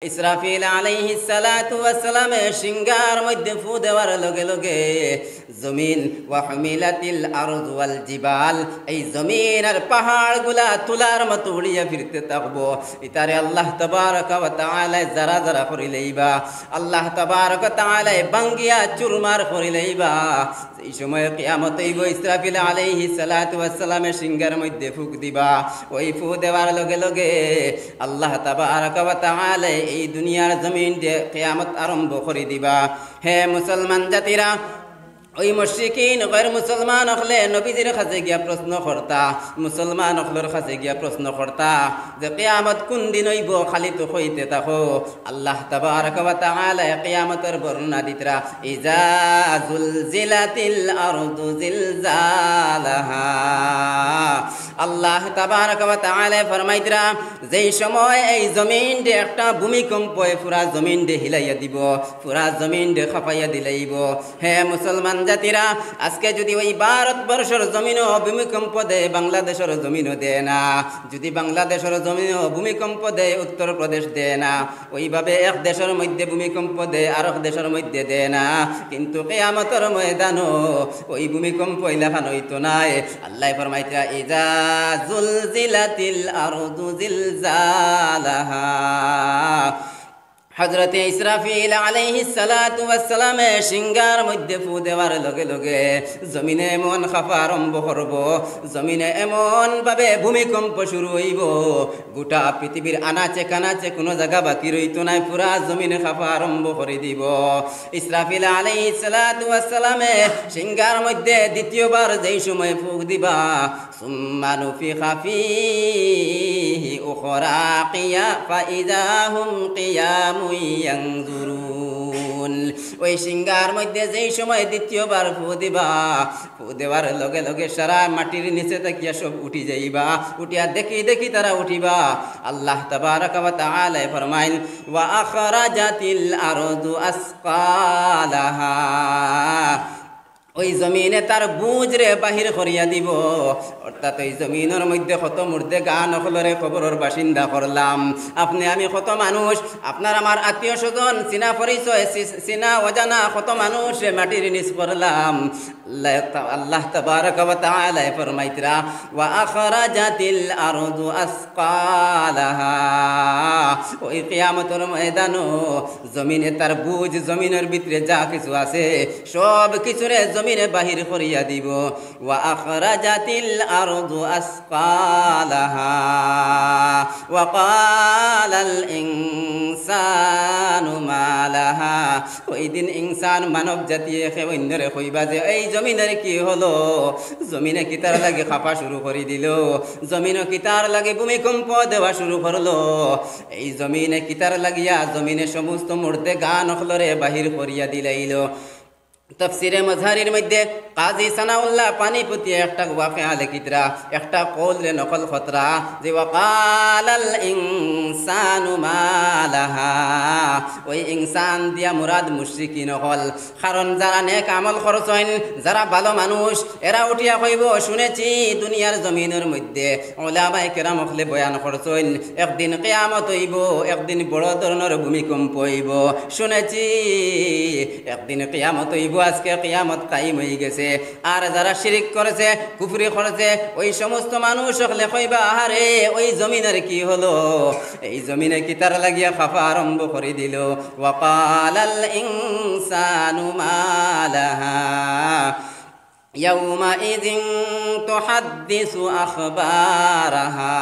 ইসরাফিল আলাইহিস সালাতু ওয়াস সালামে সিংহার মধ্যে ফু দেওয়ার লগে লগে জমিন ওয়া হুমিলাতিল আরদু ওয়াল জিবাল, এই জমিন আর পাহাড়গুলা তুলার মতো উড়িয়া ফিরতে থাকবো। ইতারে আল্লাহ তাবারকা ওয়া তাআলা যারা যারা করিলেইবা, আল্লাহ তাবারকা ওয়া তাআলা বাঙ্গিয়া চুরমার করিলেইবা। এই সময় কিয়ামত হইব, ইসরাফিল আলাইহিস সালাতু ওয়াস সালামে সিংহার মধ্যে ফুক দিবা। ওই ফু দেওয়ার লগে লগে আল্লাহ তাবারকা ওয়া তাআলা এই দুনিয়ার জমিন দিয়ে কিয়ামত আরম্ভ করে দিবা। হে মুসলমান জাতিরা, ওই মুশরিকিন গैर মুসলমান হলে নবীজির কাছে গিয়া প্রশ্ন করতা, মুসলমান হলর কাছে গিয়া প্রশ্ন করতা যে কিয়ামত কোন দিন হইব, খালি তো কইতে থাকো। আল্লাহ তাবারকা ওয়া তাআলা কিয়ামতের বর্ণনা দিতরা, ইজা জুলজিলাতিল আরদু জিলজালাহা। আল্লাহ তাবারকা ওয়া তাআলা ফরমাইতরা, যেই সময় এই জমিন দে একটা ভূমিকম্প পুরা জমিন দে হিলাইয়া দিব, পুরা জমিন দে খাপাইয়া দিলাইব। হে মুসলমান জাতিরা, আজকে যদি ওই ভারতবর্ষের জমিনও ভূমিকম্প দেয়, বাংলাদেশের জমিনও দেয় না। যদি বাংলাদেশের জমিনও ভূমিকম্প দেয়, উত্তরপ্রদেশ দেয় না। ওইভাবে এক দেশের মধ্যে ভূমিকম্প দেয়, আর এক দেশের মধ্যে দেয় না। কিন্তু কিয়ামতের ময়দানও ওই ভূমিকম্প এলাকা হইতো নাই। আল্লাহ ফরমাইতরা, ইজা জুলজিলাতিল আরদু জিলজালাহা। হযরতে ইসরাফিল আলাইহিস সালাতু ওয়াস সালামে সিংহার মধ্যে ফু দেওয়ার লগে লগে জমিনে এমন খাপা আরম্ভ করব, জমিনে এমন ভাবে ভূমিকম্প শুরু হইব, গোটা পৃথিবীর আনাচে কানাচে কোনো জায়গা বাকি রইতো নাই, পুরা জমিনে খাপা আরম্ভ করে দিব। ইসরাফিল আলাইহিস সালাতু ওয়াস সালামে সিংহার মধ্যে দ্বিতীয়বার যেই সময় ফুক দিবা, সুম্মা নুফিখা ফীহি উখরা কিয়া ফাইযা হুম কিয়ামুন ইয়ানজুরুন। ওই সিংহার মধ্যে যেই সময় দ্বিতীয়বার ফু দিবা, ফু দেওয়ার লগে লগে সারা মাটির নিচে তাকিয়া সব উঠি যাইবা, উঠিয়া দেখি দেখি তারা উঠিবা। আল্লাহ তাবারকা ওয়া তাআলা ফরমাইল, ওয়া আখরাজাতিল আরদু আসকালাহা। ওই জমিনে তার বুঝ রে বাহির করিয়া দিব। অর্থাৎ ওই জমিনের মধ্যে কত মুর্দে গান হলরে খবরের বাসিন্দা করলাম। আপনি আমি কত মানুষ, আপনার আমার আত্মীয় স্বজন, চিনা পরিচয়, চিনা অজানা কত মানুষ মাটির নিচ করলাম। আল্লাহ তাবারকা ওয়া তাআলা ফরমাইতরা, ওয়া আখরাজাতিল আরদু আসকালাহা। ওই কিয়ামতের ময়দানও জমিনে তার বুঝ, জমিনের ভিতরে যা কিছু আছে সব কিছুরে জমিনে বাহির করিয়া দিব। ওয়া আখরাজাতিল আরদু আসকালাহা ওয়া ক্বালাল ইনসানু মা লাহা। ওই দিন ইনসান মানব জাতি অন্যরে কইবা যে এই জমিনের কি হলো, জমিনে কিতার লাগে খাপা শুরু করে দিল, জমিনে কিতার লাগে ভূমিকম্প দেওয়া শুরু করলো, এই জমিনে কিতার লাগিয়া জমিনে সমস্ত মুর্দে গান হলরে বাহির করিয়া দিলাইল। তফসিরে মজহারির মধ্যে কাজী সানাউল্লাহ পানিপতি একটা ওয়াকিয়া লিখিতরা, একটা কওলরে নকল খতরা যে ওয়াকালাল ইনসানু মা লাহা। ওই ইনসান দিয়া মুরাদ মুশরিকিন হল। কারণ যারা নেক আমল করছেন, যারা ভালো মানুষ, এরা উঠিয়া কইব, শুনেছি দুনিয়ার জমিনের মধ্যে উলামায়ে কেরাম হলে বয়ান করছেন একদিন কিয়ামত হইব, একদিন বড় ধরনের ভূমিকম্প হইব, শুনেছি একদিন কিয়ামত হইব, আজকে কিয়ামত কায়েম হয়ে গেছে। আর যারা শিরিক করেছে, কুফরি করেছে, ওই সমস্ত মানুষ হলে কইবা, আরে ওই জমিনের কি হলো, এই জমিনে কি তার লাগিয়া খাফা আরম্ভ করে দিল। ওয়া ক্বালাল ইনসানু মা লাহা ইয়াউমাইযিন তুহাদ্দিসু আখবারাহা।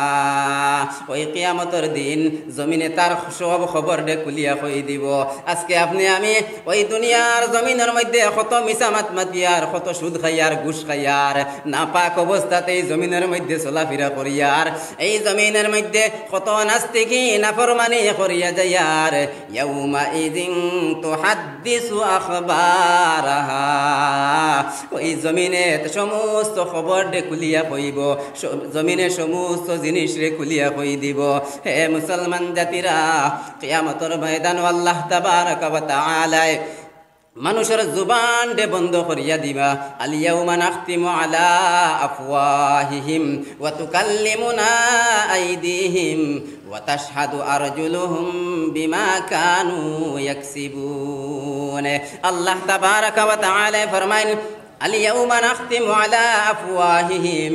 ওই কিয়ামতের দিন জমিনে তার সব খবর দে কুলিয়া কই দিব। আজকে আপনি আমি ওই দুনিয়ার জমিনের মধ্যে কত মিছা মাত মাতিয়ার, কত সুদ খাইয়ার, ঘুষ খাইয়ার, নাপাক অবস্থাতে এই জমিনের মধ্যে চলাফেরা করিয়ার, এই জমিনের মধ্যে কত নাস্তিকি নাফরমানি করিয়া যাইয়ার। ইয়াউমাইযিন তুহাদ্দিসু আখবারাহা। ওই জমিনে সমস্ত খবর দে কুলিয়া কইব, জমিনে সমস্ত জিনিস রে কুলিয়া কই দিব। হে মুসলমান জাতিরা, কিয়ামতের ময়দান আল্লাহ তাবারকা ওয়া তাআলা মানুষের জুবান দে বন্ধ করিয়া দিবা। আলিয়াউমা নাখতিমু আলা আফওয়াহিহিম ওয়া তুকাল্লিমুনা আইদিহিম ওয়া তাশহাদু আরজুলুহুম বিমা কানু ইয়াকসিবুন। আল্লাহ তাবারাকা ওয়া তাআলা ফরমায়েন আলিয়াউমা নাখতিমু আলা আফওয়াহিহিম,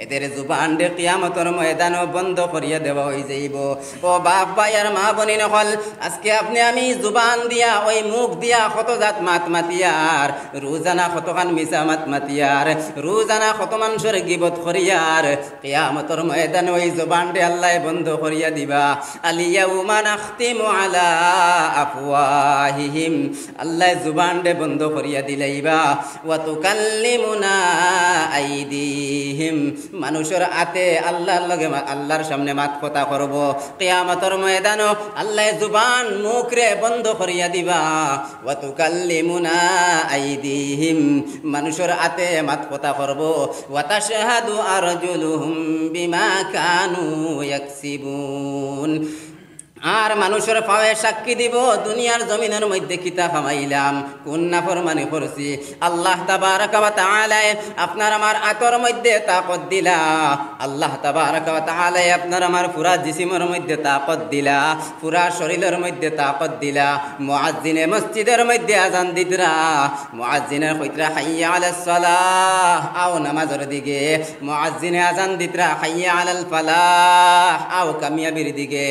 এদের জুবান দে কিয়ামতের ময়দানও বন্ধ করিয়া দেওয়া হয়ে যাইব। ও বাপ ভাই আর মা বোনিন হল, আজকে আপনি আমি জুবান দিয়া ওই মুখ দিয়া কত জাত মাত মাতিয়ার, রোজানা কতখান মিছা মাত মাতিয়ার, রোজানা কত মানুষের গিবত করিয়ার, কিয়ামতের ময়দান ওই জুবান দে আল্লাহ বন্ধ করিয়া দিবা। আলিয়াউমা নাখতিমু আলা আফওয়াহিহিম, আল্লাহ জুবান দে বন্ধ করিয়া দিলাইবা। ওয়া তুকাল্লিমুনা আইদিহিম, মানুষের হাতে আল্লাহর লগে আল্লাহর সামনে মাত কথা করব। কিয়ামতের ময়দানও আল্লাহ জুবান মুখ রে বন্ধ করিয়া দিবা। ওয়া তুকাল্লিমুনা আইদিহিম, মানুষের হাতে মাত কথা করব। ওয়া তাশহাদু আরজুলুহুম বিমা কানু ইয়াকসিবুন, আর মানুষের পায়ে সাক্ষী দিব দুনিয়ার জমিনের মধ্যে কিতা খামাইলাম, কোন নাফরমানি করছি। আল্লাহ তাবারাকা ওয়া তাআলা আপনার আমার আতর মধ্যে তাকত দিলা, আল্লাহ তাবারাকা ওয়া তাআলা আপনার আমার পুরা জিসিমের মধ্যে তাকত দিলা, পুরা শরীরের মধ্যে তাকত দিলা। মুয়াজ্জিনে মসজিদের মধ্যে আজান দিতরা, মুয়াজ্জিনে কইতরা হাইয়া আলাস সালাহ, আও নামাজের দিকে। মুয়াজ্জিনে আজান দিতরা হাইয়া আলাল ফালাহ, আও কামিয়াবির দিকে।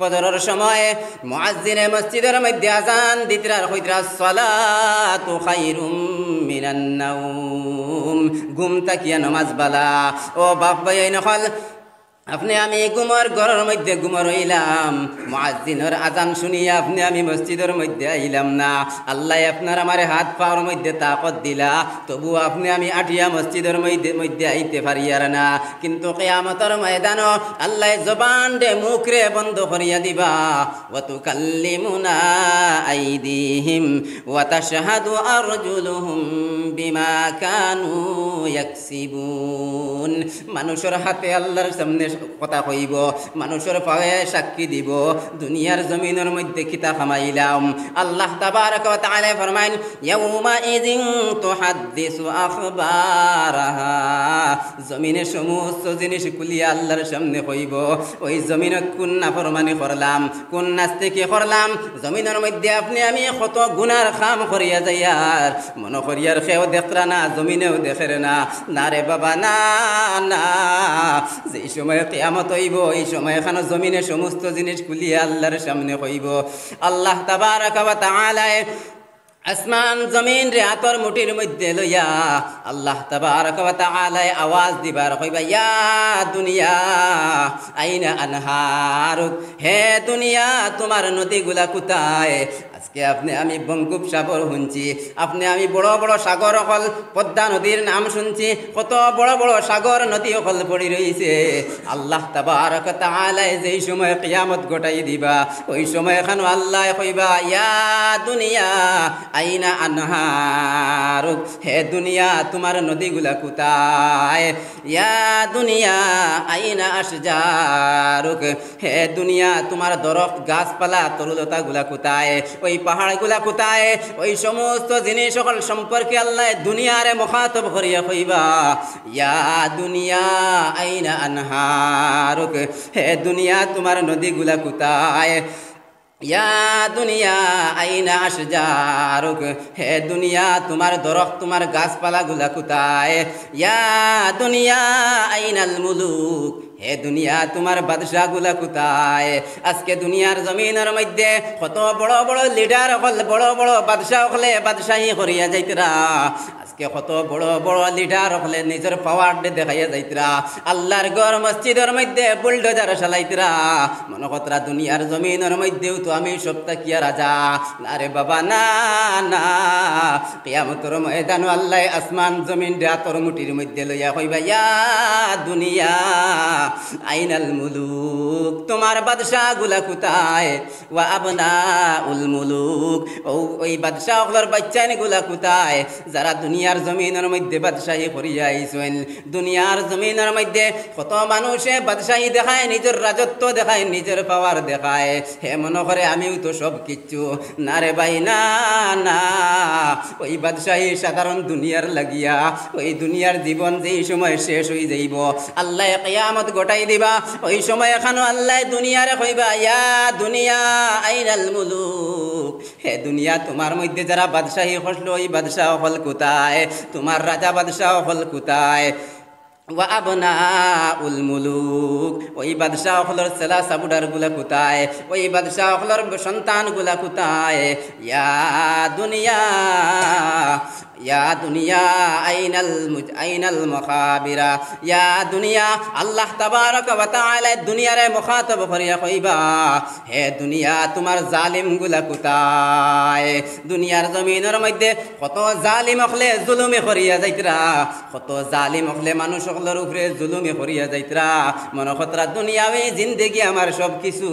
ফজরের সময় মুয়াজ্জিনে মসজিদের মধ্যে আজান দিতরা কইতরা সালাতু খায়রুম মিনান নাওম, ঘুম তাকিয়া নামাজ বালা। ও বাপ ভাই নকল, আপনি আমি ঘুমর ঘরের মধ্যে ঘুমর হইলাম, মুয়াজ্জিনের আজান শুনিয়া আপনি আমি মসজিদের মধ্যে আইলাম না। আল্লাহ আপনার আমার হাত পাওয়ার মধ্যে তাকত দিলা, তবু আপনি আমি আটিয়া মসজিদের মধ্যে আইতে পারিয়ার না। কিন্তু কিয়ামতের ময়দানও আল্লাহ জবান দে মুখ রে বন্ধ করিয়া দিবা। ওয়া তুকাল্লিমুনা আইদিহিম ওয়া তাশহাদু আরজুলুহুম বিমা কানু ইয়াকসিবুন, মানুষের হাতে আল্লাহর সামনে কথা কইব, মানুষের পায়ে সাক্ষী দিব দুনিয়ার জমিনের মধ্যে কিতা খামাইলাম। আল্লাহ তাবারাকা ওয়া তাআলা ফরমায়েন ইয়াউমা ইযিন তুহাদ্দিসু আখবারাহা, জমিনের সমস্ত জিনিস খুলিয়া আল্লাহর সামনে কইব, ওই জমিনে কোন নাফরমানি করলাম, কোন নাস্তিকি করলাম। জমিনের মধ্যে আপনি আমি কত গুনার কাম করিয়া যাইয়ার, মনে করিয়ার খেয়েও দেখরা না, জমিনেও দেখের না। না রে বাবা, না না, যেই সময় কিয়ামত হইব এই সময় এখানে জমিনে সমস্ত জিনিস খুলিয়া আল্লাহর সামনে কইব। আল্লাহ তাবারাকা ওয়া তাআলা আসমান জমিন রে হাতর মুঠির মধ্যে লইয়া আল্লাহ তাবারাকা ওয়া তাআলা আওয়াজ দিবার কইবা, ইয়া দুনিয়া আইনা আনহারুক, হে দুনিয়া তোমার নদীগুলা কোথায়? আজকে আপনি আমি বঙ্গোপসাগর শুনছি, আপনি আমি বড় বড় সাগর হল, পদ্মা নদীর নাম শুনছি, কত বড় বড় সাগর নদী হল পড়ি রয়েছে। আল্লাহ তাবারাকা তাআলা যেই সময় কিয়ামত ঘটাই দিবা, ওই সময় এখানে আল্লাহ কইবা, ইয়া দুনিয়া আইনা আনহারুক, হে দুনিয়া তোমার নদীগুলা কোথায়? ইয়া দুনিয়া আইনা আশজারুক, হে দুনিয়া তোমার দরখ গাছপালা তরুলতা গুলা কোথায়? ওই পাহাড় গুলা কোথায়? ওই সমস্ত জিনিস সকল সম্পর্কে আল্লাহ দুনিয়ারে মুখাতব করিয়া কইবা, ইয়া দুনিয়া আইনা আনহারুক, হে দুনিয়া তোমার নদীগুলা কোথায়? ইয়া দুনিয়া আইনা আশজারুক, হে দুনিয়া তোমার দরখ তোমার গাছপালা গুলা কোথায়? ইয়া দুনিয়া আইনাল মুলুক, হে দুনিয়া তোমার বাদশাহ গুলা কোথায়? আজকে দুনিয়ার জমিনের মধ্যে কত বড় বড় লিডার হল, বড় বড় বাদশাহ হলে বাদশাহী করিয়া যাইতরা। আজকে কত বড় বড় লিডার হলে নিজের পাওয়ার দেখাইয়া যাইতরা, আল্লাহর ঘর মসজিদের মধ্যে বুলডোজার চালাইতরা। মনে কতরা দুনিয়ার জমিনের মধ্যেও তো আমি সপ্তাহ কিয়া রাজা। না রে বাবা, না না, কিয়ামতের ময়দান আল্লাহ আসমান জমিন রাতর মুঠির মধ্যে লইয়া কইবা, ইয়া দুনিয়া আইনাল মুলুক, তোমার বাদশাহ গুলা কোথায়? ওয়া আবনাউল মুলুক, ওই বাদশাহ গুলার বাচ্চা গুলা কোথায়? যারা দুনিয়া দুনিয়ার জমিনের মধ্যে বাদশাহী করিয়া আইছেন দুনিয়ার জমিনের মধ্যে কত মানুষে বাদশাহী দেখায় নিজের রাজত্ব দেখায় নিজের পাওয়ার দেখায় হে মনে করে আমিও তো সব কিচ্ছু না রে ভাই না না ওই বাদশাহী সাধারণ দুনিয়ার লাগিয়া ওই দুনিয়ার জীবন যেই সময় শেষ হয়ে যাইব আল্লাহ কিয়ামত গোটাই দিবা ওই সময় এখানো আল্লাহ দুনিয়ারে কইবা ইয়া দুনিয়া আইনাল মুলুক হে দুনিয়া তোমার মধ্যে যারা বাদশাহী হসলো ওই বাদশাহ হল কোথায় তোমার রাজা বাদশাহ হল কোথায় ওয়া আবনাউল মুলুক ওই বাদশাহ হলর সেলা সাবুডার গুলা কোথায় ওই বাদশাহ হলর সন্তান গুলা কোথায় ইয়া দুনিয়া ইয়া দুনিয়া আইনাল মুখাবিরা ইয়া দুনিয়া আল্লাহ তাবারক ওয়া তাআলা দুনিয়ারে মুখাতাব করিয়া কইবা হে দুনিয়া তোমার জালিম গুলা কোথায় দুনিয়ার জমিনের মধ্যে কত জালিম হলে জুলুমে করিয়া যাইতরা কত জালিম হলে মানুষ সকলের উপরে জুলুমে করিয়া যাইতরা মনে খতরা দুনিয়াবে জিন্দেগি আমার সব কিছু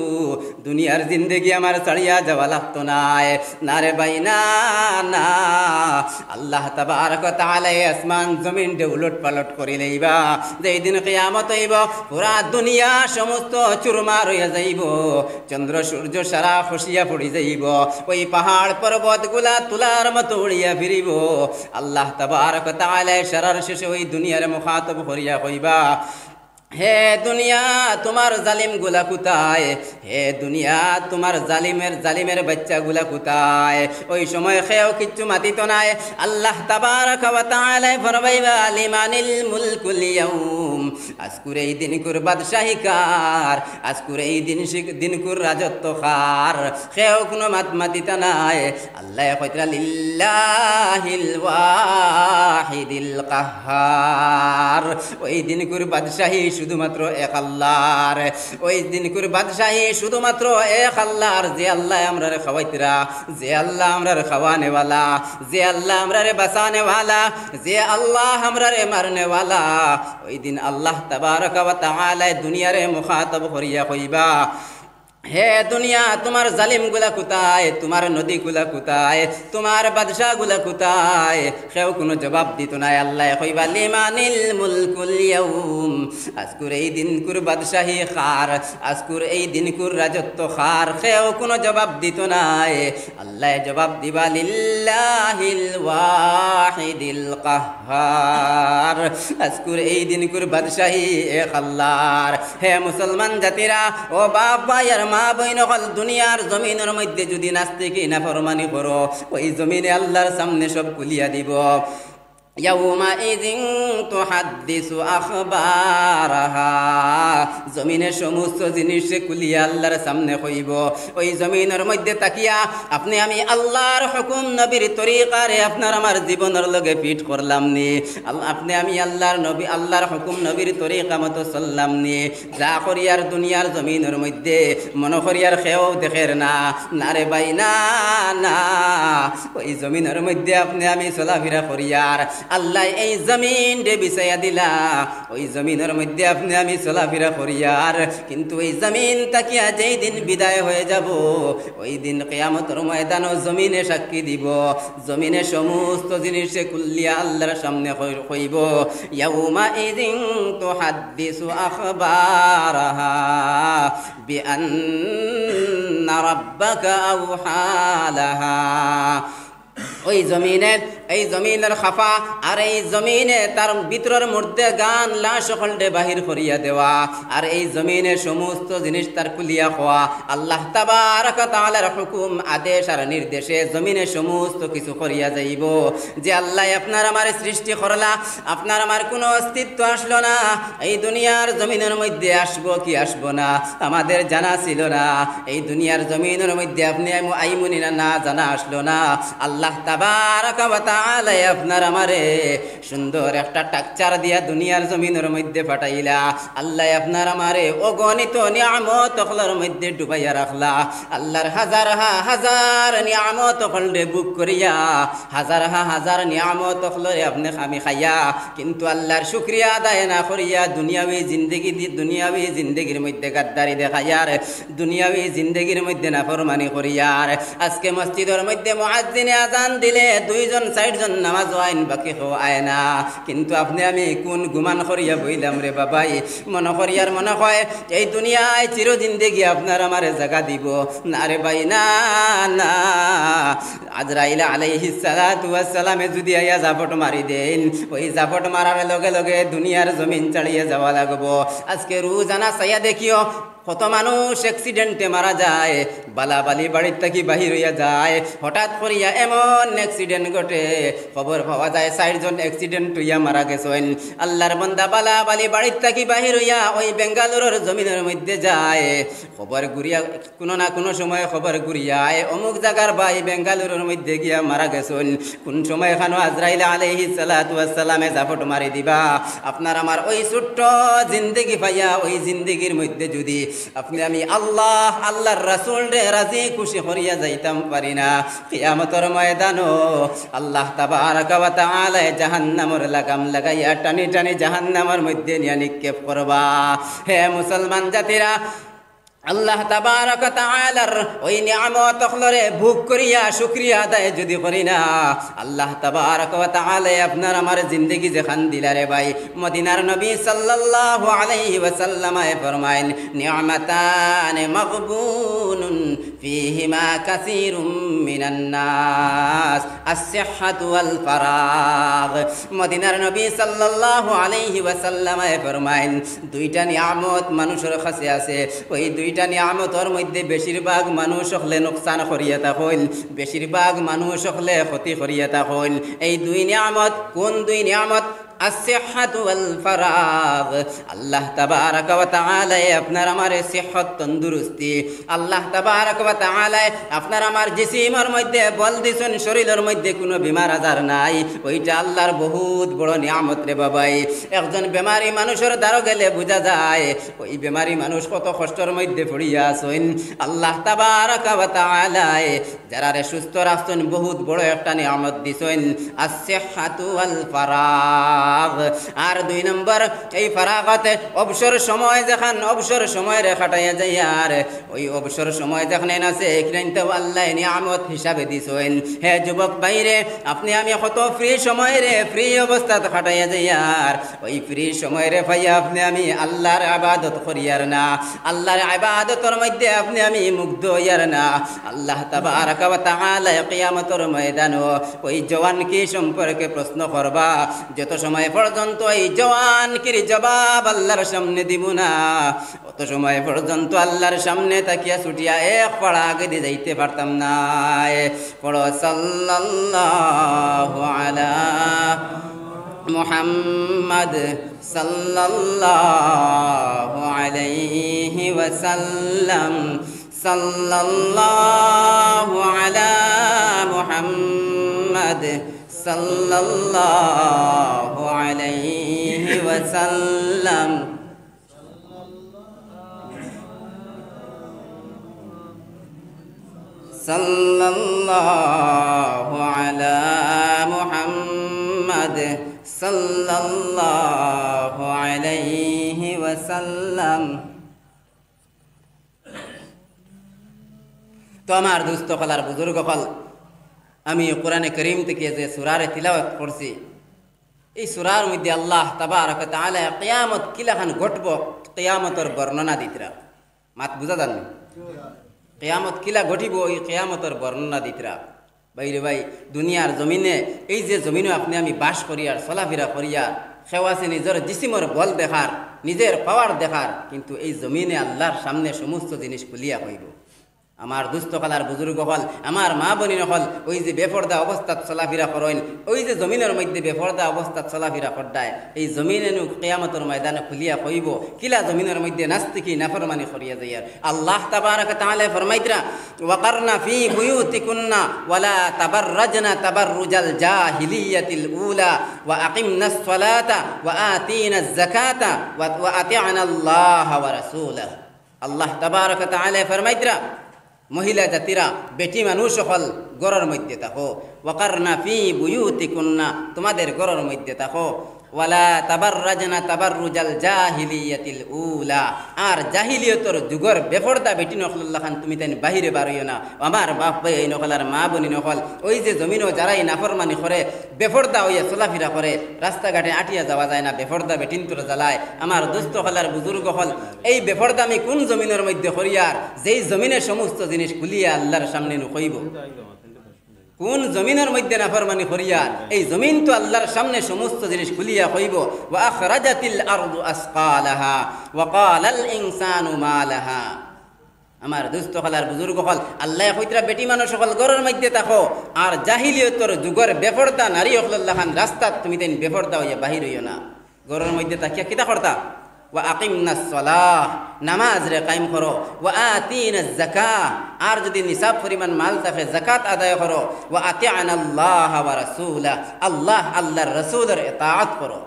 দুনিয়ার জিন্দেগি আমার ছাড়িয়া যাওয়া লাগতো না রে ভাই না না আল্লাহ তাবারক ওয়া তাআলা আসমান জমিন দে উলট পালট করে লইবা যেই দিন কিয়ামত হইব পুরা দুনিয়া সমস্ত চুরমার হইয়া যাইব চন্দ্র সূর্য সারা খসিয়া পড়ি যাইব ওই পাহাড় পর্বত গুলা তুলার মতো উড়িয়া ফিরিব আল্লাহ তাবারক ওয়া তাআলা সারার শেষে ওই দুনিয়ার মুখাতাব করিয়া কইবা হে দুনিয়া তোমার জালিম গুলা কোথায় হে দুনিয়া তোমার জালিমের বাচ্চা গুলা কোথায় ওই সময় খেয়েও কিচ্ছু মাতিত নাই আল্লাহ তাবারক ওয়া তাআলা ফরমাইবা লিমানিল মুলকুল ইয়াউম আজকুর এই দিন কুর বাদশাহী কার আজকুর এই দিন কুর রাজত্ব কার খেয়েও কোনো মাতিতা নাই আল্লাহ কইতরা লিল্লাহিল ওয়াহিদিল কাহ্হার ওই দিন কুর বাদশাহী শুধুমাত্র এক আল্লাহর ওই দিন কুর বাদশাহী শুধুমাত্র এক আল্লাহর যে আল্লাহ আমরারে খাওয়াইতরা যে আল্লাহ আমরারে খাওয়ানে ওয়ালা যে আল্লাহ আমরারে বাঁচানে ওয়ালা যে আল্লাহ আমরারে মারনে ওয়ালা ওই দিন আল্লাহ তাবারক ওয়া তাআলা দুনিয়ারে মুখাতাব করিয়া কইবা হে দুনিয়া তোমার জালিম গুলা কোথায় তোমার নদী গুলা কোথায় তোমার বাদশাহ গুলা কোথায় কেউ কোনো জবাব দিত না আল্লাহ কইবা লিমানিল মুলকুল ইয়াউম আজকুর এই দিন কুর বাদশাহী খার আজকুর এই দিন কুর রাজত্ব খার কেউ কোনো জবাব দিত না আল্লাহ জবাব দিবা লিল্লাহিল ওয়াহিদিল কাহ্হার আজকুর এই দিন কুর বাদশাহী এক আল্লাহর হে মুসলমান জাতিরা ও বাপ ভাইয়ার মা বইন হল দুনিয়ার জমিনের মধ্যে যদি নাস্তিকি না ফরমানি করো ওই জমিনে আল্লাহর সামনে সব কুলিয়া দিব ইয়াউমাইযিন তুহাদ্দিসু আখবারাহা জমিনের সমস্ত জিনিস কুলিয়া আল্লাহর সামনে কইব ওই জমিনের মধ্যে তাকিয়া আপনি আমি আল্লাহর হুকুম নবীর তরিকারে আপনার আমার জীবনের লগে ফিট করলাম নি আপনি আমি আল্লাহর নবী আল্লাহর হুকুম নবীর তরিকা মতো চললাম নি যা করিয়ার দুনিয়ার জমিনের মধ্যে মন করিয়ার খেয়েও দেখের না রে ভাই না না ওই জমিনের মধ্যে আপনি আমি চলাফেরা করিয়ার আল্লাহ এই জমিন রে বিছাইয়া দিলা ওই জমিনের মধ্যে আপনি আমি চলাফেরা করিয়ার কিন্তু এই জমিন তাকিয়া যেই দিন বিদায় হয়ে যাব ওই দিন কিয়ামতের ময়দানও জমিনে সাক্ষী দিব জমিনে সমস্ত জিনিসে কুল্লিয়া আল্লাহর সামনে কইব ইয়াউমাইযিন তুহাদ্দিসু আখবারাহা বিআন্না রাব্বাকা আওহা লাহা ওই জমিনের খাফা আর এই জমিনে তার ভিতরের মধ্যে গান লাশ সকলকে বাহির করিয়া দেওয়া আর এই জমিনের সমস্ত জিনিস তার কুলিয়া হওয়া আল্লাহ তাবারক ওয়া তাআলার হুকুম আদেশ আর নির্দেশে জমিনে সমস্ত কিছু করিয়া যাইব যে আল্লাহ আপনার আমার সৃষ্টি করলা আপনার আমার কোনো অস্তিত্ব আসলো না এই দুনিয়ার জমিনের মধ্যে আসবো কি আসবো না আমাদের জানা ছিল না এই দুনিয়ার জমিনের মধ্যে আপনি আইমুনি না জানা আসলো না আল্লাহ তাবারক ওয়া তাআলা আপনার আমারে সুন্দর একটা টাকচার দিয়া দুনিয়ার জমিনের মধ্যে পাঠাইলা আল্লাহ আপনার আমারে অগণিত নিয়ামত সকলের মধ্যে ডুবাইয়া রাখলা আল্লাহর হাজার নিয়ামত সকলে বুক করিয়া হাজার নিয়ামত সকলে আপনি আমি খাইয়া কিন্তু আল্লাহর শুকরিয়া আদায় না করিয়া দুনিয়াবি জিন্দেগির মধ্যে গাদ্দারি দেখাইয়ার দুনিয়াবি জিন্দেগির মধ্যে নাফরমানি করিয়ার আজকে মসজিদের মধ্যে মুয়াজ্জিনে আজান দিলে দুইজন 60 জন নামাজ আইন বাকি আয় না, কিন্তু আপনি আমি কোন গুমান করিয়া বইলাম রে বাবাই, মনে করিয়ার মনে হয় এই দুনিয়ায় চির জিন্দেগি আপনার আমার জায়গা দিব না রে ভাই, না না। আজরাইল আলাইহিস সালাতু ওয়াস সালামে যদি আইয়া জাপট মারি দেন, ওই জাপট মারার লগে লগে দুনিয়ার জমিন ছাড়িয়ে যাওয়া লাগবো। আজকে রোজানা চাইয়া দেখিও কত মানুষ অ্যাক্সিডেন্টে মারা যায়, বালাবালি বাড়ির থেকে বাহির হইয়া যায়, হঠাৎ করিয়া এমন অ্যাক্সিডেন্ট ঘটে খবর পাওয়া যায় 60 জন অ্যাক্সিডেন্ট হইয়া মারা গেছেন। আল্লাহর বান্দা বালাবালি বাড়ির থেকে বাহির হইয়া ওই বেঙ্গালুরুর জমিনের মধ্যে যায়, খবর ঘুরিয়া কোনো না কোনো সময় খবর ঘুরিয়ায় অমুক জায়গার ভাই বেঙ্গালুরুর মধ্যে গিয়া মারা গেছেন। কোন সময় খানো আজরাইল আলাইহিস সালাতু ওয়াস সালামে জাপট মারি দিবা, আপনার আমার ওই ছোট্ট জিন্দেগি পাইয়া ওই জিন্দেগির মধ্যে যদি আপনি আমি আল্লাহর রাসূল রে রাজি খুশি করিয়া যাইতাম পারি না, কিয়ামতের ময়দানও আল্লাহ তাবারাকা ওয়া তাআলা জাহান্নামের লাগাম লাগাইয়া টানি টানি জাহান্নামের মধ্যে নিয়ে নিক্ষেপ করবা। হে মুসলমান জাতিরা, আল্লাহ তাবারাকা তাআলার ওই নিয়ামত খলরে ভোগ করিয়া শুকরিয়া আদায় যদি করি না, আল্লাহ তাবারাকা ওয়া তাআলা আপনার আমার জিন্দেগি যেখান দিলা রে ভাই, মদিনার নবী সাল্লাল্লাহু আলাইহি ওয়াসাল্লাম ফরমায়েন নিয়ামাতান মাগবুনুন ফীহিমা কাসীরুম মিনান নাস আস-সিহহাতু ওয়াল ফারাগ। মদিনার নবী সাল্লাল্লাহু আলাইহি ওয়াসাল্লাম ফরমায়েন দুইটা নিয়ামত মানুষের কাছে আছে, ওই দুইটা নিয়ামতের মধ্যে বেশিরভাগ মানুষ হলে নোকসান করিয়া থাকেন, বেশিরভাগ মানুষ হলে ক্ষতি করিয়া থাকেন। এই দুই নিয়ামত কোন দুই নিয়ামত? আসিহাতু ওয়াল ফারাগ। আল্লাহ তাবারাকা ওয়া তাআলা আপনার আমার সিহত তন্দুরস্তি, আল্লাহ তাবারাকা ওয়া তাআলা আপনার আমার জিসিমের মধ্যে বল দিছেন, শরীরের মধ্যে কোনো বিমার আজার নাই, ওইটা আল্লাহর বহুত বড় নিয়ামত রে বাবাই। একজন বেমারি মানুষের দ্বারা গেলে বোঝা যায় ওই বেমারি মানুষ কত কষ্টের মধ্যে পড়িয়া আছেন। আল্লাহ তাবারাকা ওয়া তাআলা যারা রে সুস্থ রাখছেন বহুত বড় একটা নিয়ামত দিছেন, আসিহাতু ওয়াল ফারাগ। আর দুই নম্বর এই ফারাগতে অবসর সময় যখন অবসর সময় রে কাটাইয়া যায়, আর ওই অবসর সময় যখন আছে এখানে তো আল্লাহ নিয়ামত হিসাবে দিছেন। হে যুবক ভাইরে, আপনি আমি কত ফ্রি সময় রে ফ্রি অবস্থাতে কাটাইয়া যাই, আর ওই ফ্রি সময় রে ভাইয়া আপনি আমি আল্লাহর ইবাদত করিয়ার না, আল্লাহর ইবাদতের মধ্যে আপনি আমি মুগ্ধ হইয়ার না। আল্লাহ তাবারাকা ওয়া তাআলা কিয়ামতের ময়দানে ওই জওয়ান কি সম্পর্কে প্রশ্ন করবা, যত সময় পর্যন্ত এই জওয়ান কি জবাব আল্লাহর সামনে দিব না, অত সময় পর্যন্ত আল্লাহর সামনে তাকিয়া ছুটিয়া এক পাড়া আগে দিয়ে যাইতে পারতাম না। পড়ো সাল্লাল্লাহু আলা মুহাম্মদ সাল্লাল্লাহু আলাইহি ওয়াসাল্লাম, সাল্লাল্লাহু আলা মুহাম্মদ সাল্লাল্লাহু আলাইহি ওয়াসাল্লাম। সাল্লাল্লাহু আলা মুহাম্মদ সাল্লাল্লাহু আলাইহি ওয়াসাল্লাম। তো আমার দুস্থ কলার বুজুর্গ কল, আমি কোরআনে করিম থেকে যে সূরারে তিলাওয়াত করছি, এই সূরার মধ্যে আল্লাহ তাবারাকা ওয়া তাআলা কিয়ামত কিলাখান ঘটব কিয়ামতের বর্ণনা দিতরা। মাত বুঝা জানি কিয়ামত কিলা ঘটিব, এই কিয়ামতের বর্ণনা দিতরা। বাইরে ভাই, দুনিয়ার জমিনে এই যে জমিনে আপনি আমি বাস করিয়ার চলাফেরা করিয়ার সেও আছে নিজের জিসিমর বল দেখার, নিজের পাওয়ার দেখার, কিন্তু এই জমিনে আল্লাহর সামনে সমস্ত জিনিস খুলিয়া হইব। আমার দুস্থ কালার বুজুর্গ হল, আমার মা বোনিন হল, ওই যে বেপর্দা অবস্থাত চলাফেরা করেন, ওই যে জমিনের মধ্যে বেপর্দা অবস্থাত চলাফেরা করদায়, এই জমিনে কিয়ামতের ময়দানে খুলিয়া কইব কিলা জমিনের মধ্যে নাস্তিকি নাফরমানি করিয়া যাইয়ার। আল্লাহ তাবারাকা তাআলা ফরমাইতরা ওয়াকারনা ফি বুয়ুতিকুন্না ওয়ালা তাবাররাজনা তাবাররুজাল জাহিলিয়াতিল উলা ওয়া আকিমনাস সালাতা ওয়া আতিনাজ যাকাতা ওয়া আতি'না আল্লাহ ওয়া রাসূলাহু। আল্লাহ তাবারাকা তাআলা ফরমাইতরা মহিলা জাতিরা বেটি মানুষ হল গরর মধ্যে থাকো, ওয়াকারনা ফি বুয়ুতিকুন্না তোমাদের গরর মধ্যে থাকো, ওয়ালা তাবাররাজনা তাবাররুজাল জাহিলিয়াতিল উলা আর জাহিলিয়তর যুগর বেপরদা বেটি নখলুল্লাহ খান তুমি তাই বাহিরে বারইও না আমার বাপ ভাই এই নকল আর মা বনি নকল ওই যে জমিনও যারাই নাফরমানি করে বেপরদা হইয়া চলাফেরা করে রাস্তাঘাটে আটিয়া যাওয়া যায় না বেপরদা বেটিন তোর জ্বালায় আমার দোস্ত হল আর বুজুর্গ হল এই বেপরদামি কোন জমিনের মধ্যে করিয়ার যেই জমিনের সমস্ত জিনিস খুলিয়া আল্লাহর সামনে নুকইব কোন জমিনের মধ্যে নাফরমানি করিয়ার এই জমিন তো আল্লাহর সামনে সমস্ত জিনিস খুলিয়া কইব ওয়া আখরাজাতিল আরদু আসকালাহা ওয়া ক্বালাল ইনসানু মা লাহা আমার দুস্থ হলার বুজুর্গ হল আল্লাহ কইতরা বেটি মানুষ সকল ঘরের মধ্যে থাকো আর জাহিলিয়তর যুগের বেপরদা নারী হকলুল্লাহ খান রাস্তা তুমি তেন বেপরদা হইয়া বাহির হইও না ঘরের মধ্যে থাকিয়া কিতা করতা ওয়া আকিমনাস সালাহ নামাজ রে কায়েম করো ওয়া আতিনাজ যাকাহ আর যদি নিসাব পরিমাণ মাল থাকে যাকাত আদায় করো ওয়া আতিআনাল্লাহ ওয়া রাসূলা আল্লাহ আল্লাহর রাসূলের ইতাআত করো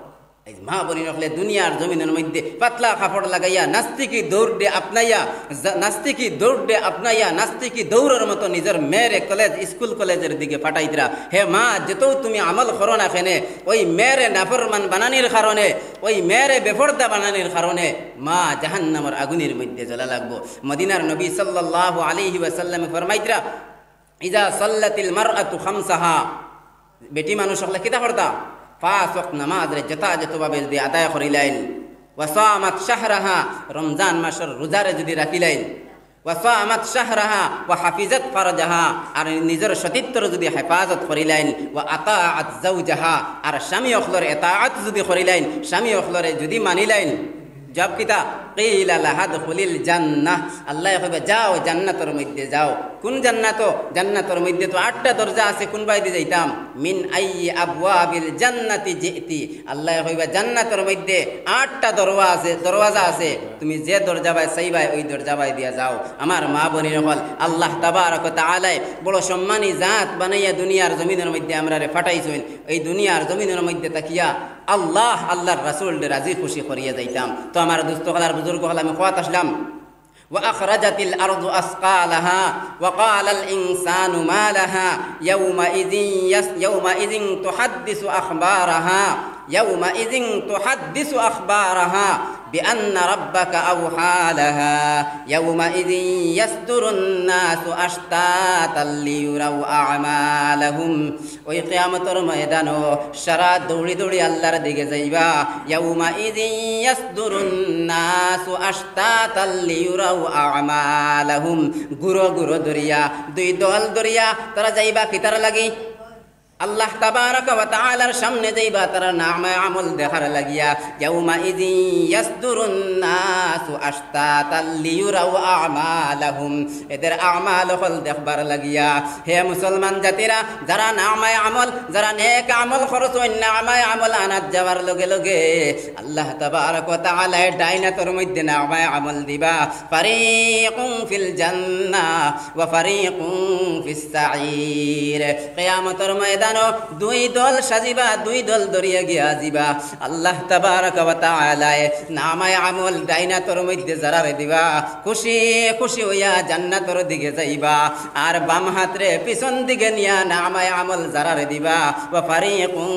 এই মা বনি রাখলে দুনিয়ার জমিনের মধ্যে পাতলা কাপড় লাগাইয়া নাস্তিকি দৌড়ে আপনাইয়া নাস্তিকি দৌড়ের মতো নিজের মেয়েরে কলেজ স্কুল কলেজের দিকে পাঠাইতরা হে মা যেত তুমি আমল করো না কেনে ওই মেয়েরে নাফরমান বানানির কারণে ওই মেয়েরে বেপরদা বানানির কারণে মা জাহান্নামের আগুনের মধ্যে জ্বলা লাগবো মদিনার নবী সাল্লাল্লাহু আলাইহি ওয়াসাল্লাম ফরমাইতরা ইজা সাল্লাতিল মারআতু খামসাহা বেটি মানুষ হলে কিতা করতা 5 ওয়াক্ত নামাজ রে যথাযথভাবে যদি আদায় করিলাইন ওয়া সামাত শাহরাহা রমজান মাসের রোজারে যদি রাখিলাইন ওয়া সামাত শাহরাহা ওয়া হাফিজাত ফারজাহা আর নিজের সতীত্বর যদি হেফাজত করিলাইন ওয়া আতাআত যাওজাহা আর স্বামী অখলর ইতাআত যদি করিলাইন স্বামী অখলরে যদি মানিলাইন জব কিতা কিলা লাহা দুখুলিল জান্নাহ আল্লাহ কইবে যাও জান্নাতের মধ্যে যাও কোন জান্নাত জান্নাতের মধ্যে তো 8টা দরজা আছে কোন বাইরে যাইতাম মিন আইয়ি আবওয়াবিল জান্নাতি জিতি আল্লাহ কইবে জান্নাতের মধ্যে 8টা দরওয়াজা আছে তুমি যে দরজা বাই চাইবাই ওই দরজা বাই দিয়া যাও আমার মা বনির হল আল্লাহ তাবারক ওয়া তাআলা বড় সম্মানী জাত বানাইয়া দুনিয়ার জমিনের মধ্যে আমরারে ফাটাইছেন এই দুনিয়ার জমিনের মধ্যে তাকিয়া আল্লাহ আল্লাহর রাসূল রাজি খুশি করিয়া যাইতাম তো আমার দোস্ত হলার বুজুর্গ হল আমি কথা আসলাম وأخرجت الأرض أثقالها وقال الإنسان ما لها يومئذ تحدث أخبارها بأن ربك أوحى لها يومئذ يصدر الناس أشتاتا ليروا أعمالهم ওই কিয়ামতের ময়দানো সারা দৌড়ি দৌড়ি আল্লাহর দিকে যাইবা يومئذ يصدر الناس أشتاتا ليروا أعمالهم গুরো গুরো দরিয়া দুই দল দরিয়া তারা যাইবা কিতার লাগি আল্লাহ তাবারক ওয়া তাআলার সামনে যাইবা তারা নামে আমল দেখার লাগিয়া ইয়াউমা ইযি ইয়াসদুরুন নাসু আশতাতাল লিয়ুরাউ আমালাহুম এদের আমাল হল দেখবার লাগিয়া হে মুসলমান জাতিরা যারা নামে আমল যারা নেক আমল খরচ নামে আমল আনাত যাওয়ার লগে লগে আল্লাহ তাবারক ওয়া তাআলা ডাইনাতর মধ্যে নামে আমল দিবা ফারিকুম ফিল জান্নাহ ওয়া ফারিকুম ফিস সাঈর কিয়ামতের ময়দান দুই দল সাজিবা দুই দল দরিয়া গিয়া যাইবা আল্লাহ তাবারক ওয়া তাআলা নামায়ে আমল ডাইনাতর মধ্যে জারারে দিবা খুশি খুশি হইয়া জান্নাতের দিকে যাইবা আর বাম হাতরে পিছন দিকে নিয়া নামায়ে আমল জারারে দিবা ওয়া ফারিকুম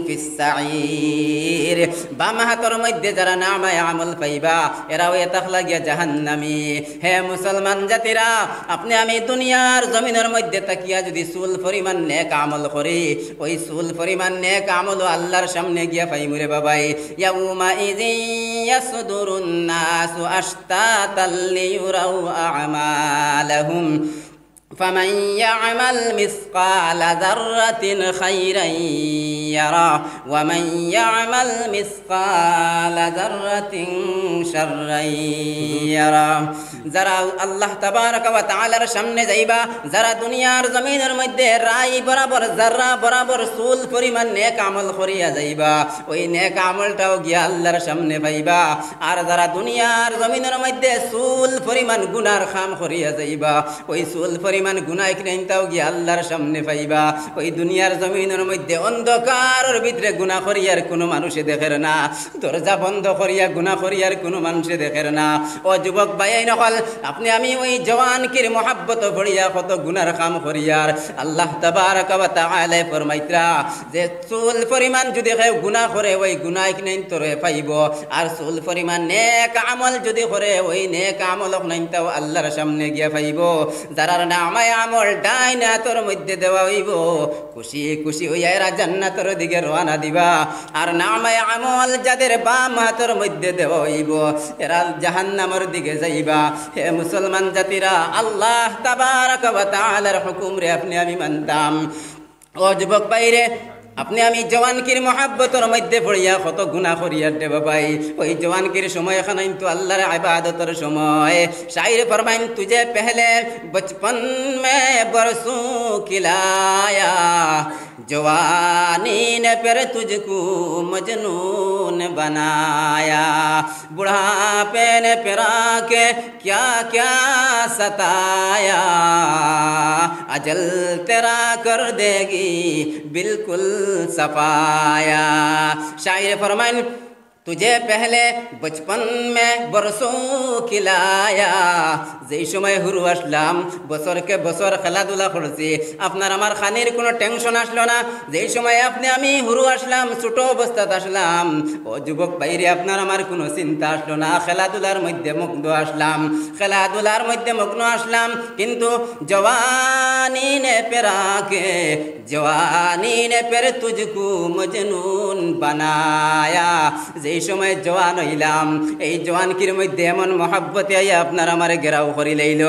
ফিস সাঈর বাম হাতের মধ্যে যারা নামায়ে আমল পাইবা এরাও এতাখলা গিয়া জাহান্নামী হে মুসলমান জাতিরা আপনি আমি দুনিয়ার জমিনের মধ্যে তাকিয়া যদি চুল পরিমাণ নেক আমল করি ওই চুল পরিমাণ নেক আমল আল্লাহর সামনে গিয়া পাইমুরে বাবাই ইয়াউমা ইযি ইয়াসদুরুন নাসু আশতাতাল লিয়ুরাউ আমালাহুম فمن يعمل مثقال ذرة خيرا يره ومن يعمل مثقال ذرة شرا يره যারা আল্লাহ তাবারক ওয়া তাআলার সামনে যাইবা যারা দুনিয়ার জমিনের মধ্যে রাই বরাবর জাররা বরাবর চুল পরিমাণ নেক আমল করিয়া যাইবা ওই নেক আমলটাও গিয়া আল্লাহর সামনে পাইবা আর যারা দুনিয়ার জমিনের মধ্যে চুল পরিমাণ গুনার কাম করিয়া যাইবা ওই চুল পরিমাণ গুনাহ কিনতাও গিয়া আল্লাহর সামনে পাইবা ওই দুনিয়ার জমিনের মধ্যে অন্ধকারের ভিতরে গুনাহ করিয়ার কোনো মানুষে দেখের না দরজা বন্ধ করিয়া গুনাহ করিয়ার কোনো মানুষে দেখের না ও যুবক ভাই নকল আমল আপনি আমি ওই জওয়ানকির মহাব্বত ভরিয়া কত গুনার কাম করিয়ার আল্লাহ তাবারক ওয়া তাআলা ফরমাইতরা যে চুল পরিমাণ যদি কেউ গুনাহ করে ওই গুনাহ কিনেন তোরে পাইব আর চুল পরিমাণ নেক আমল যদি করে ওই নেক আমল কিনেনটাও আল্লাহর সামনে গিয়া পাইব যারার নামায় আমল ডাইনা তোর মধ্যে দেওয়া হইব খুশি খুশি হইয়া এরা জান্নাতের দিকে রওনা দিবা আর নামায় আমল যাদের বাম হাতের মধ্যে দেওয়া হইব এরা জাহান্নামের দিকে যাইবা হে মুসলমান জাতিরা আল্লাহ তাবারক ওয়া তাআলার হুকুম রে আপনি আমি মানতাম ও যুবক ভাইরে আপনি আমি জওয়ানকির মহাব্বতের মধ্যে পড়িয়া কত গুনাহ করিয়ার দেব ভাই ওই জওয়ানকির সময় খানাইন তো আল্লাহর ইবাদতের সময় শাইর ফরমাইন তুঝে পহলে বচপন মে বরসু খিলায়া जवानी ने फिर तुझको मजनून बनाया बुढ़ापे ने फिरा के क्या क्या सताया अजल तेरा कर देगी बिल्कुल सफाया शायर फरमान तुझे पहले बचपन में बरसों खिलाया যেই সময় হুরু আসলাম বছরকে বছর খেলাধুলা করছি আপনার আমার খানির কোনো টেনশন আসলো না যেই সময় আপনি আমি হুরু আসলাম ছোট অবস্থাতে আসলাম ও যুবক ভাইরে আপনার আমার কোনো চিন্তা আসলো না খেলাধুলার মধ্যে মগ্ন আসলাম খেলাধুলার মধ্যে মগ্ন আসলাম কিন্তু জওয়ানি নে পেরাকে জওয়ানি নে পের তুঝকু মজনুন বানায়া যেই সময় জওয়ান হইলাম এই জওয়ানকির মধ্যে এমন মহাব্বতে আইয়া আপনার আমার ঘেরাও করি লইল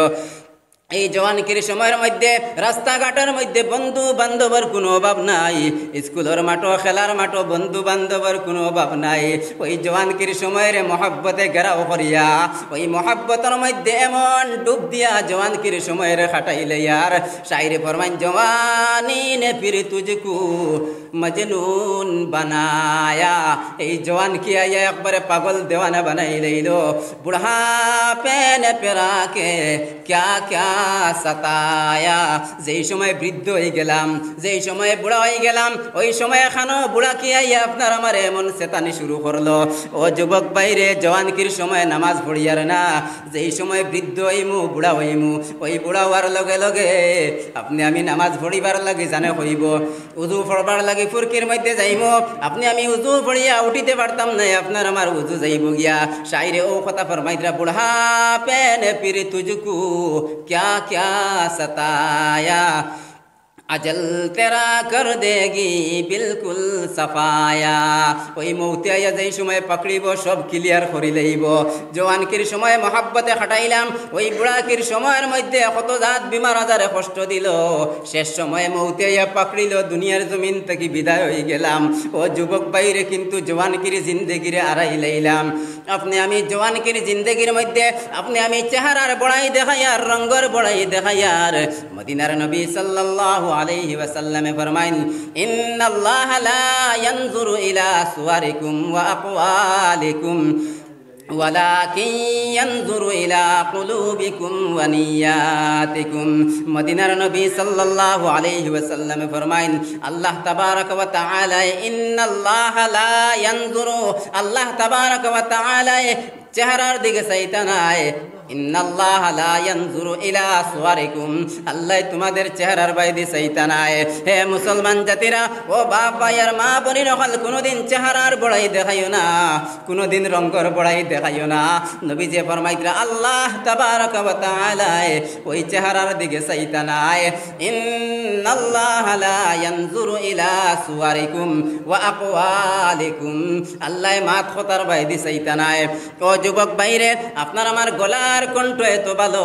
এই জওয়ানকির সময়ের মধ্যে রাস্তাঘাটের মধ্যে বন্ধু বান্ধবের কোনো অভাব নাই স্কুলের মাঠো খেলার মাঠো বন্ধু বান্ধবের কোনো অভাব নাই ওই জওয়ানকির সময়ের মহাব্বতে ঘেরাও করিয়া ওই মহাব্বতের মধ্যে এমন ডুব দিয়া জওয়ানকির সময়ের খাটাইলে আর শাইরে ফরমান জওয়ানি নে ফির তুঝকু মজনুন বানায়া এই জওয়ান কি আইয়া একবারে পাগল দেওয়ানা বানাই লইল বুড়াপে নে পেরাকে ক্যা ক্যা সতায়া যেই সময় বৃদ্ধ হয়ে গেলাম যেই সময় বুড়া হয়ে গেলাম ওই সময় এখানো বুড়া কি আইয়া আপনার আমার এমন চেতানি শুরু করলো ও যুবক বাইরে জওয়ানকির সময় নামাজ পড়িয়ার না যেই সময় বৃদ্ধ হইমু বুড়া হইমু ওই বুড়া হওয়ার লগে লগে আপনি আমি নামাজ পড়িবার লাগে জানে হইব উজু পড়বার লাগে ফুরকির মধ্যে যাইমু আপনি আমি উজু পড়িয়া উঠিতে পারতাম না আপনার আমার উজু যাইব গিয়া শাইরে ও কথা ফরমাইতরা বুড়াপে নে ফির তুঝকু क्या क्या सताया अजल तेरा कर देगी बिल्कुल सफाया ওই মৌতে আইয়া যেই সময় পাকড়িব সব ক্লিয়ার করি লইব জওয়ানকির সময় মহাব্বতে খাটাইলাম ওই বুড়াকির সময়ের মধ্যে কত জাত বিমার আজারে কষ্ট দিল শেষ সময় মৌতে আইয়া পাকড়িল দুনিয়ার জমিন থেকে বিদায় হয়ে গেলাম ও যুবক বাইরে কিন্তু জওয়ানকির জিন্দেগিরে আড়াই লইলাম আপনি আমি জওয়ানকির জিন্দেগির মধ্যে আপনি আমি চেহারার বড়াই দেখাইয়ার রঙ্গর বড়াই দেখাইয়ার মদিনার নবী সাল্লাল্লাহু আলাইহি ওয়াসাল্লামে ফরমাইন ইন্নাল্লাহা লা ইয়ানজুরু ইলা সুওয়ারিকুম ওয়া আকওয়ালিকুম ওয়ালাকিন ইয়ানজুরু ইলা কুলুবিকুম ওয়া নিয়াতিকুম মদিনার নবী সাল্লাল্লাহু আলাইহি ওয়াসাল্লামে ফরমাইন আল্লাহ তাবারক ওয়া তাআলা ইন্নাল্লাহা লা ইয়ানজুরু আল্লাহ তাবারক ওয়া তাআলা চেহারার দিকে চাইতা নাই ইন্নাল্লাহা লা ইয়ানজুরু ইলা সুওয়ারিকুম আল্লাহ তোমাদের চেহারার বাইরে চাইতা নাই হে মুসলমান জাতিরা ও বাপ ভাইয়ার মা বোনের হল কোনোদিন চেহারার বড়াই দেখাইও না কোনোদিন রঙ্গর বড়াই দেখাইও না নবী যে ফরমাইতরা আল্লাহ তাবারক ওয়া তাআলা ওই চেহারার দিকে চাইতা নাই ইন্নাল্লাহা লা ইয়ানজুরু ইলা সুওয়ারিকুম ওয়া আকওয়ালিকুম আল্লাহ মাত খতার বাইরে চাইতা নাই ও যুবক ভাইরে আপনার আমার গলা আর কণ্ঠ এত ভালো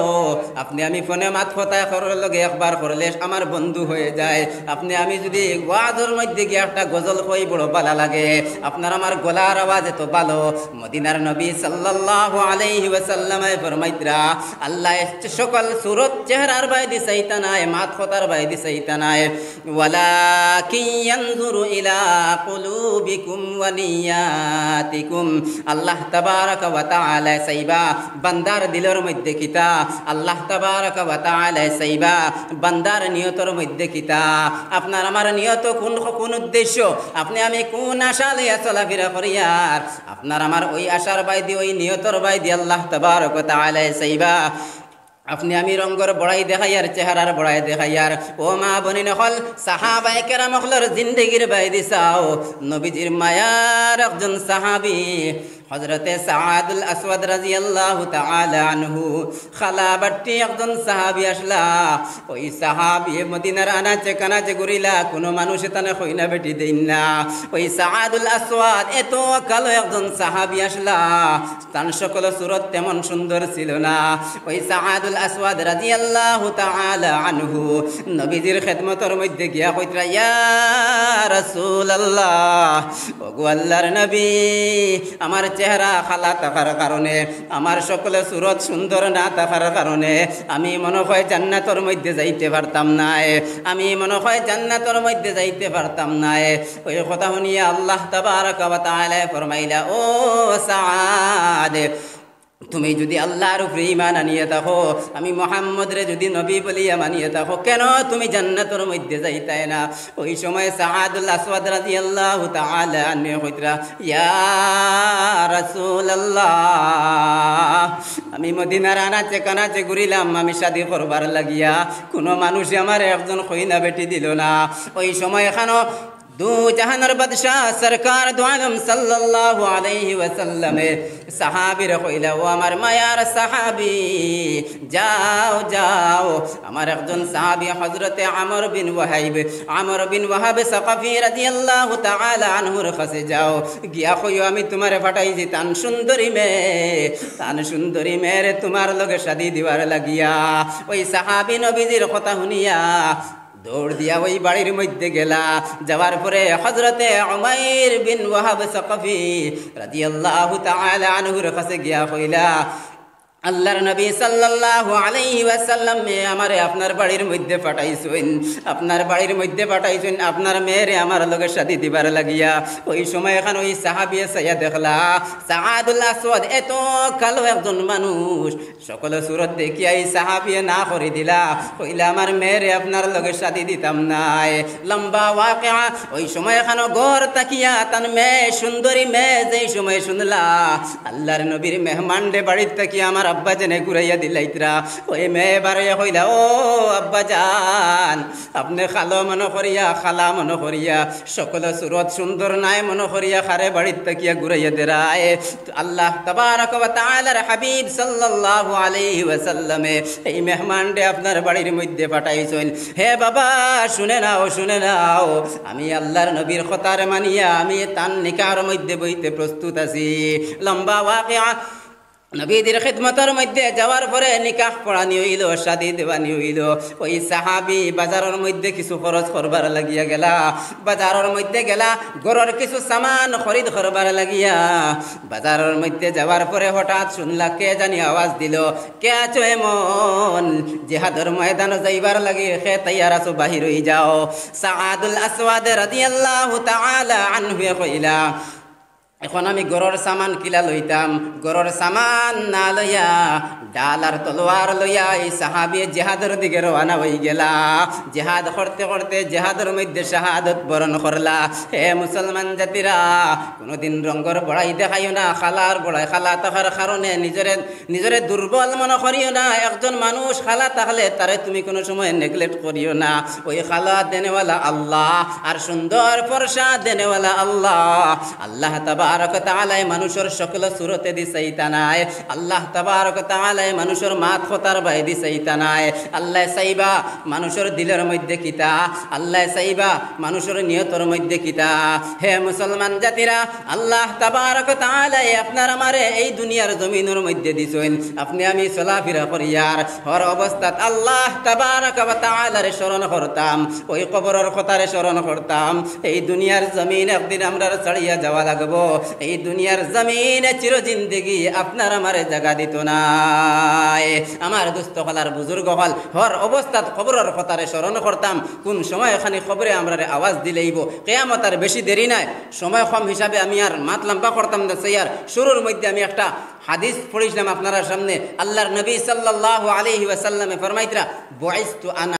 আপনি আমি ফোনে মাত কথা করার লগে একবার করলে আমার বন্ধু হয়ে যায় আপনি আমি যদি ওয়াজের মধ্যে গিয়ে একটা গজল কই বড় ভালো লাগে আপনার আমার গলার আওয়াজ এত ভালো মদিনার নবী সাল্লাল্লাহু আলাইহি ওয়াসাল্লামে ফরমাইতরা আল্লাহ সকল সুরত চেহারার বাইরে চাইতা নাই মাত কথার বাইরে চাইতা নাই ওয়ালাকিন ইয়ানজুরু ইলা কুলুবিকুম ওয়া নিয়াতিকুম আল্লাহ তাবারক ওয়া তাআলা চাইবা বান্দার দিলের মধ্যে কিতা আল্লাহ তাবারাকা ওয়া তাআলা সাইবা বান্দার নিয়তর মধ্যে কিতা আপনার আমার নিয়ত কোন উদ্দেশ্য আপনি আমি কোন আশা লইয়া চলাফেরা করিয়ার আপনার আমার ওই আশার বাইদি ওই নিয়তর বাইদি আল্লাহ তাবারাকা ওয়া তাআলা সাইবা আপনি আমি রঙ্গর বড়াই দেখাইয়ার চেহারার বড়াই দেখাইয়ার ও মা বনি নকল সাহাবায়ে কেরাম হলর জিন্দেগির বাইদি চাও নবীজির মায়ার একজন সাহাবী হযরতে সাআদুল আসওয়াদ রাদিয়াল্লাহু তাআলা আনহু খালাবাটি একজন সাহাবী আসলা ওই সাহাবী মদিনার আনাচে কানাচে ঘুরিলা কোনো মানুষ তানে কইনা বেটি দেন না ওই সাআদুল আসওয়াদ এত কালো একজন সাহাবী আসলা তান সকল সুরত তেমন সুন্দর ছিল না ওই সাআদুল আসওয়াদ রাদিয়াল্লাহু তাআলা আনহু নবীজির খেদমতের মধ্যে গিয়া কইতরা ইয়া রাসূলুল্লাহ ওগো আল্লাহর নবী আমার চেহারা খালা থাকার কারণে আমার সকলে সুরত সুন্দর না থাকার কারণে আমি মনে হয় জান্নাতের মধ্যে যাইতে পারতাম না আমি মনে হয় জান্নাতের মধ্যে যাইতে পারতাম না ওই কথা শুনিয়া আল্লাহ তাবারাকা ওয়া তাআলা ফরমাইলা ও সাআদ তুমি যদি আল্লাহর উপরে ঈমান আনিয়ে থাকো আমি মুহাম্মদ রে যদি নবী বলিয়া মানিয়ে থাকো কেন তুমি জান্নাতের মধ্যে যাইতাই না ওই সময় সাআদুল আসওয়াদ রাদিয়াল্লাহু তাআলা আনহু কইতরা ইয়া রাসূলুল্লাহ আমি মদিনার আনাচে কানাচে ঘুরিলাম আমি শাদী করবার লাগিয়া কোনো মানুষ আমার একজন কইনা বেটি দিল না ওই সময় এখানো দু জাহানের বাদশাহ সরকার দু আলম সাল্লাল্লাহু আলাইহি ওয়াসাল্লাম সাহাবীরা কইলা ও আমার মায়ার সাহাবী যাও যাও আমার একজন সাহাবী হযরতে আমর বিন ওয়াহাব সাকাফি রাদিয়াল্লাহু তাআলা আনহুর কাছে যাও গিয়া কইও আমি তোমারে পাঠাইছি তান সুন্দরী মেয়ে তোমার লগে শাদী দিবার লাগিয়া ওই সাহাবী নবীজির কথা শুনিয়া দৌড় দিয়া ওই বাড়ির মধ্যে গেলা যাওয়ার পরে হযরতে উমাইর বিন ওয়াহাব সাকাফি রাদিয়াল্লাহু তাআলা আনহুর কাছে গিয়া কইলা আল্লাহর নবী সাল্লাল্লাহু আলাইহি ওয়াসাল্লাম আমারে আপনার বাড়ির মধ্যে পাঠাইছেন আপনার মেয়েরে আমার লগে শাদী দিবার লাগিয়া ওই সময় এখন ওই সাহাবী সাইয়া দেখলা সাআদুল আসওয়াদ এত কালো একজন মানুষ সকল সুরত দেখিয়া এই সাহাবী না করে দিলা কইলা আমার মেয়েরে আপনার লগে শাদী দিতাম না লম্বা ওয়াকিয়া ওই সময় এখন ঘর তাকিয়া তান মেয়ে সুন্দরী মেয়ে যেই সময় শুনলা আল্লাহর নবীর মেহমান রে বাড়ির তাকিয়া আমার আব্বা জানে ঘুরাইয়া দিলাইতরা ওই মেয়ে বারে কইলা ও আব্বা জান আপনি খালা মনে করিয়া সকল সুরত সুন্দর নাই মনে করিয়া খারে বাড়ির তাকিয়া ঘুরাইয়া দেরায় আল্লাহ তাবারাকা ওয়া তাআলার হাবিব সাল্লাল্লাহু আলাইহি ওয়াসাল্লাম এই মেহমান রে আপনার বাড়ির মধ্যে পাঠাইছেন হে বাবা শুনে নাও আমি আল্লাহর নবীর কথার মানিয়া আমি তান নিকাহর মধ্যে বইতে প্রস্তুত আছি লম্বা ওয়াকিয়া নবীদের খিদমতের মধ্যে যাওয়ার পরে নিকাহ পড়ানি হইল শাদী দেওয়ানি হইল ওই সাহাবী বাজারের মধ্যে কিছু খরচ করবার লাগিয়া গেলা বাজারের মধ্যে গেলা ঘরের কিছু সামান খরিদ করবার লাগিয়া বাজারের মধ্যে যাওয়ার পরে হঠাৎ শুনলা কে জানি আওয়াজ দিল কে আছো এমন জিহাদের ময়দানে যাইবার লাগি কে তৈয়ার আছো বাহির হই যাও সাআদুল আসওয়াদ রাদিয়াল্লাহু তাআলা আনহু কইলা এখন আমি গরর সামান কিলা লইতাম গরর সামান না লইয়া ডাল আর তলোয়ার লইয়া এই সাহাবী জিহাদের দিকে রওনা হই গেলা জিহাদ করতে করতে জিহাদের মধ্যে শাহাদত বরণ করলা হে মুসলমান জাতিরা কোনদিন রঙ্গর বড়াই দেখাইও না খালার বড়াই খালা থাকার কারণে নিজরে দুর্বল মনে করিও না একজন মানুষ খালা থাকলে তারে তুমি কোনো সময় নেগলেক্ট করিও না ওই খালা দেনেওয়ালা আল্লাহ আর সুন্দর ফর্সা দেনেওয়ালা আল্লাহ তাবারক তাআলা মানুষের সকল সুরতে দিছাইতা নাই আল্লাহ তাবারক তাআলা মানুষের মাত খতার বাই দিছাইতা নাই আল্লাহ সাইবা মানুষের দিলের মধ্যে কিতা আল্লাহ সাইবা মানুষের নিয়তের মধ্যে কিতা হে মুসলমান জাতিরা আল্লাহ তাবারক তাআলা আপনার আমারে এই দুনিয়ার জমিনের মধ্যে দিছেন আপনি আমি চলাফেরা করিয়ার হর অবস্থাত আল্লাহ তাবারক ওয়া তাআলার স্মরণ করতাম ওই কবরের কথারে স্মরণ করতাম এই দুনিয়ার জমিন একদিন আমরা ছাড়িয়া যাওয়া লাগবো এই দুনিয়ার জমিনে চির জিন্দেগি আপনার আমারে জায়গা দিত না। আমার দুস্থ হলার বুজুর্গ হল হর অবস্থাত খবরের কথারে স্মরণ করতাম, কোন সময় এখানে খবরে আমরা আওয়াজ দিলেইব কেয়ামত আর বেশি দেরি নাই। সময় কম হিসাবে আমি আর মাত লম্বা করতাম না। সেই আর শুরুর মধ্যে আমি একটা হাদিস পড়েছিলাম আপনার সামনে। আল্লাহর নবী সাল্লাল্লাহু আলাইহি ওয়াসাল্লামে ফরমাইতরা বুইসতু আনা